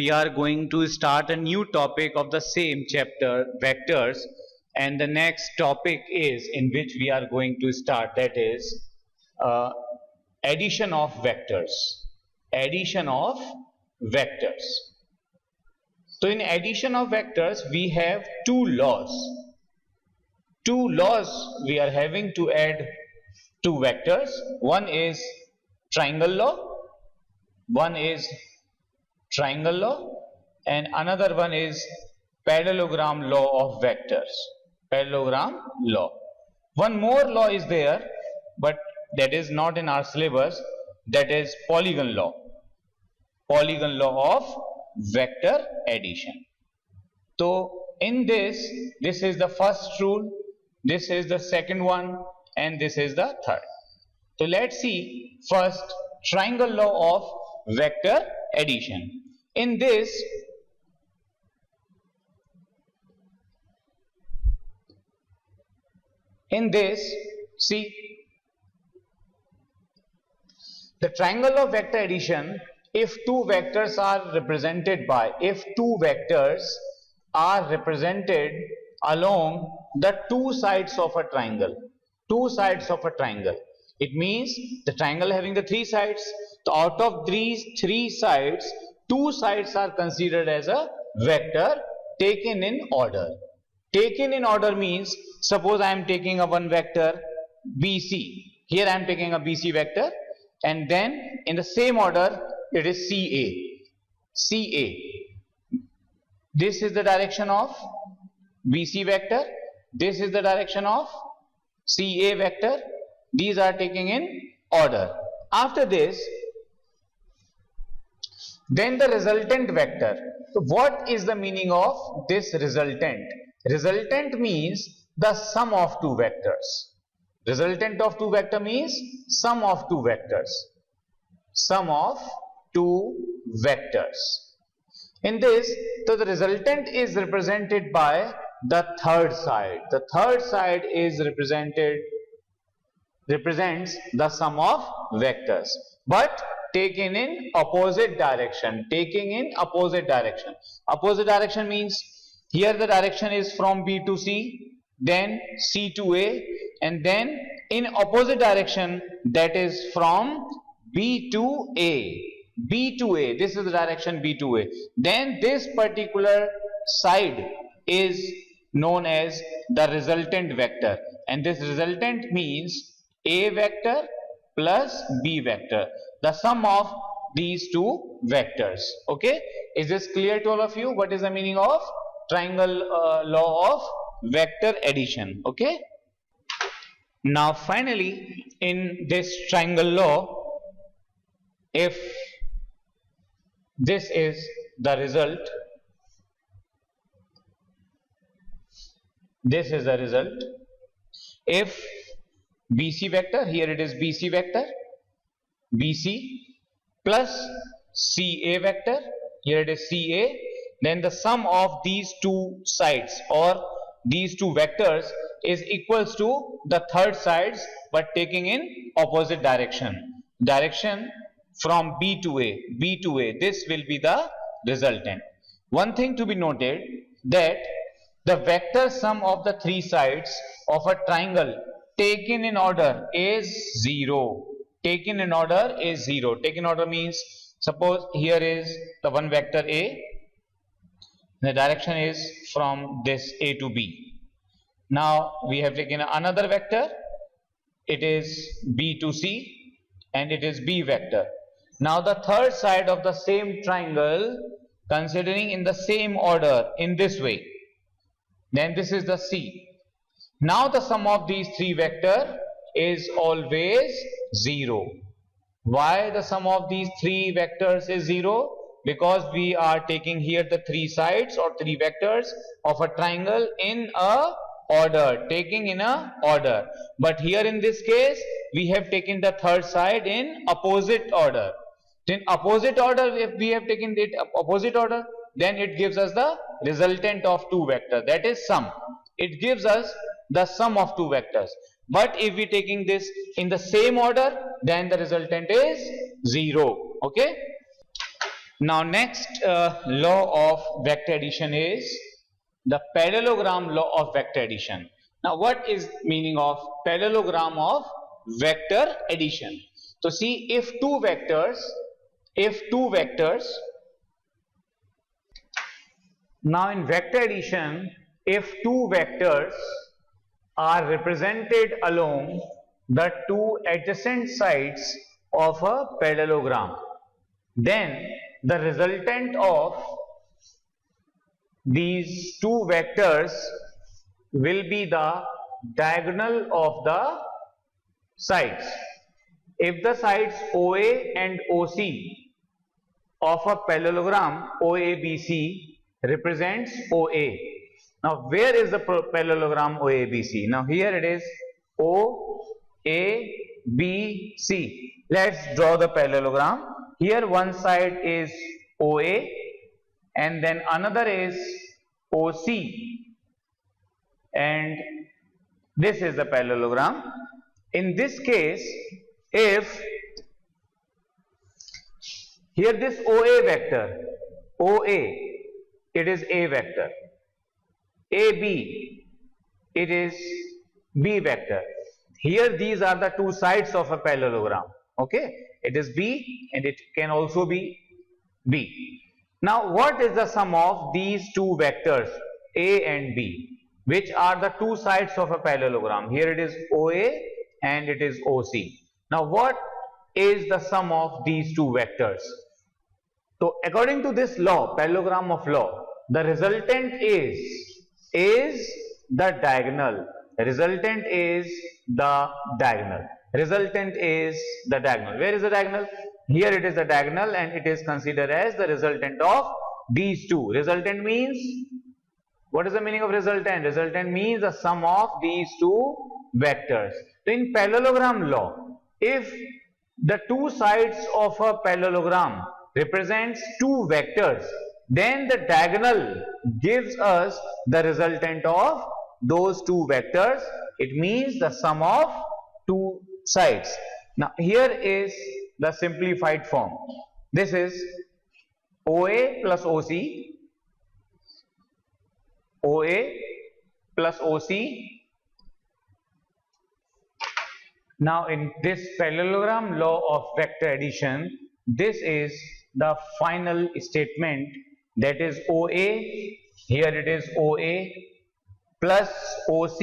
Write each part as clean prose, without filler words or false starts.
we are going to start a new topic of the same chapter, vectors, and the next topic is in which we are going to start, that is uh, addition of vectors. Addition of vectors. So in addition of vectors, we have two laws. Two laws we are having to add two vectors. One is triangle law. One is triangle law, and another one is parallelogram law of vectors. Parallelogram law. One more law is there, but that is not in our syllabus. That is polygon law. Polygon law of vector addition. So in this is the first rule, this is the second one, and this is the third. So let's see first triangle law of vector addition. In this, see, the triangle of vector addition, if two vectors are represented along the two sides of a triangle, it means the triangle having the three sides. So out of these three sides, two sides are considered as a vector taken in order. Taken in order means, suppose I am taking a one vector BC. Here I am taking a BC vector, and then in the same order it is CA. This is the direction of BC vector. This is the direction of CA vector. These are taken in order. After this, then the resultant vector. So what is the meaning of this resultant? Resultant means the sum of two vectors. Resultant of two vector means sum of two vectors. Sum of two vectors. In this, so the resultant is represented by the third side. The third side is represents the sum of vectors, but taken in opposite direction. Opposite direction means here the direction is from B to C, then C to A, and then in opposite direction, that is from B to A. This is the direction B to A. Then this particular side is known as the resultant vector, and this resultant means A vector plus B vector, the sum of these two vectors. Okay, is this clear to all of you? What is the meaning of triangle law of vector addition? Okay, now finally in this triangle law, if this is the result, if BC vector, here it is BC vector, BC plus CA vector, here it is CA, then the sum of these two sides or these two vectors is equals to the third sides, but taking in opposite direction from B to A. This will be the resultant. One thing to be noted, that the vector sum of the three sides of a triangle taken in order is 0. Taken in order means, suppose here is the one vector A, the direction is from this A to B. Now we have taken another vector, it is B to C, and it is B vector. Now the third side of the same triangle, considering in the same order in this way, then this is the C. Now the sum of these three vectors is always 0. Why the sum of these three vectors is 0? Because we are taking here the three sides or three vectors of a triangle in a order, but here in this case we have taken the third side in opposite order. In opposite order, if we have taken it opposite order, then it gives us the resultant of two vectors, that is sum. It gives us the sum of two vectors. But if we taking this in the same order, then the resultant is 0. Okay. Now next law of vector addition is the parallelogram law of vector addition. Now what is meaning of parallelogram of vector addition? So see, if two vectors, now in vector addition, if two vectors are represented along the two adjacent sides of a parallelogram, then the resultant of these two vectors will be the diagonal of the sides. If the sides OA and OC of a parallelogram OABC represents OA. Now where is the parallelogram OABC? Now here it is OABC. Let's draw the parallelogram. Here one side is OA and then another is OC, and this is the parallelogram. In this case, if here this OA vector, OA, it is A vector, AB, it is B vector. Here these are the two sides of a parallelogram. Okay, it is B and it can also be B. Now what is the sum of these two vectors A and B, which are the two sides of a parallelogram? Here it is OA and it is OC. Now what is the sum of these two vectors? So according to this law, parallelogram of law, the resultant is the diagonal. Resultant is the diagonal. Resultant is the diagonal. Where is the diagonal? Here it is the diagonal and it is considered as the resultant of these two. Resultant means, what is the meaning of resultant? Resultant means the sum of these two vectors. So in parallelogram law, if the two sides of a parallelogram represents two vectors, then the diagonal gives us the resultant of those two vectors. It means the sum of two sides. Now here is the simplified form. This is OA plus OC, OA plus OC. Now in this parallelogram law of vector addition, this is the final statement, that is OA, here it is OA plus OC,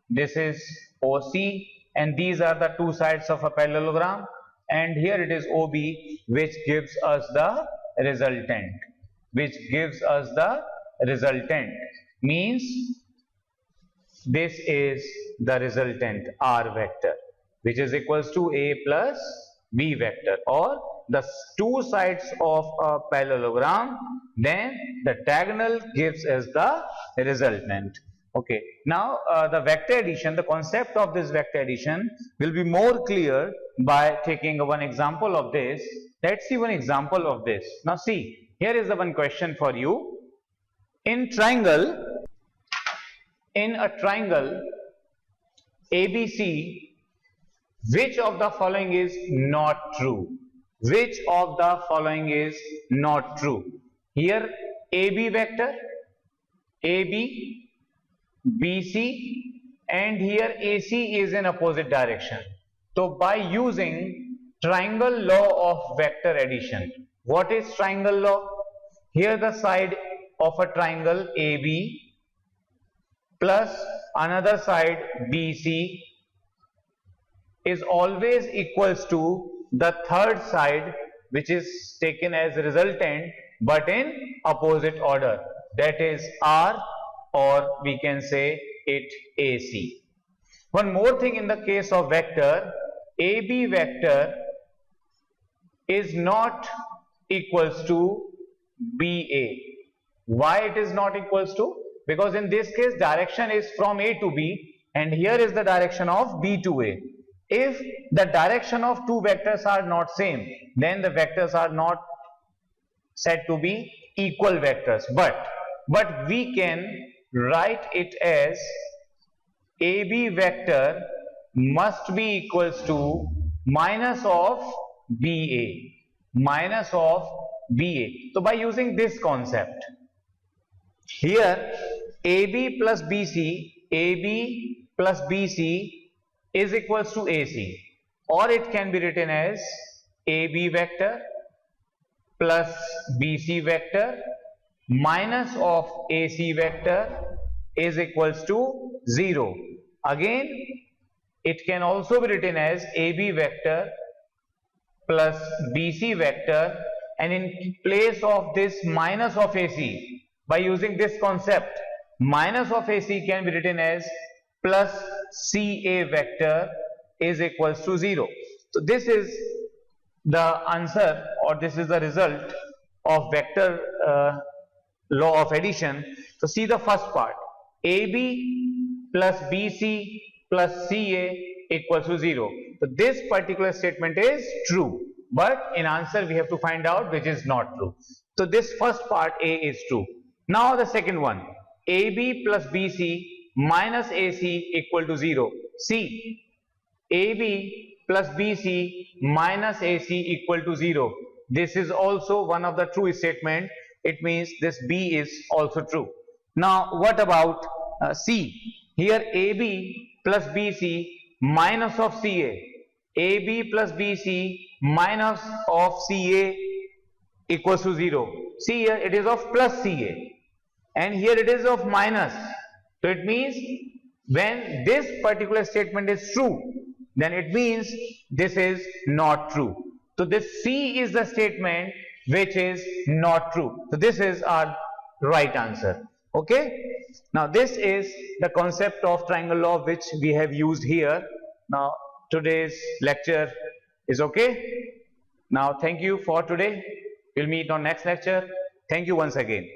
this is OC, and these are the two sides of a parallelogram, and here it is OB, which gives us the resultant, means this is the resultant R vector, which is equals to A plus B vector, or the two sides of a parallelogram, then the diagonal gives us the resultant. Okay, now the vector addition, the concept of this vector addition will be more clear by taking one example of this. Let's see one example of this. Now see, here is the one question for you. In a triangle ABC, which of the following is not true? Which of the following is not true? Here AB vector, AB, BC, and here AC is in opposite direction. So by using triangle law of vector addition, what is triangle law? Here the side of a triangle AB plus another side BC is always equals to the third side, which is taken as resultant but in opposite order, that is R, or we can say it AC. One more thing, in the case of vector, AB vector is not equals to BA. Why it is not equals to? Because in this case direction is from A to B and here is the direction of B to A. If the direction of two vectors are not same, then the vectors are not said to be equal vectors, but we can write it as AB vector must be equals to minus of BA, minus of BA. So by using this concept, here AB plus BC is equals to AC, or it can be written as AB vector plus BC vector minus of AC vector is equals to 0. Again, it can also be written as AB vector plus BC vector, and in place of this minus of AC, by using this concept, minus of AC can be written as plus CA vector is equals to 0. So this is the answer, or this is the result of vector law of addition. So see the first part, AB plus BC plus CA equals to 0. So this particular statement is true, but in answer we have to find out which is not true. So this first part A is true. Now the second one, AB plus BC minus AC equal to 0. See, AB plus BC minus AC equal to 0. This is also one of the true statement. It means this B is also true. Now what about C? Here AB plus BC minus of CA. AB plus BC minus of CA equals to 0. See, here it is of plus CA, and here it is of minus. So it means when this particular statement is true, then it means this is not true. So this C is the statement which is not true. So this is our right answer. Okay. Now this is the concept of triangle law which we have used here. Now today's lecture is okay. Now thank you for today. We'll meet on next lecture. Thank you once again.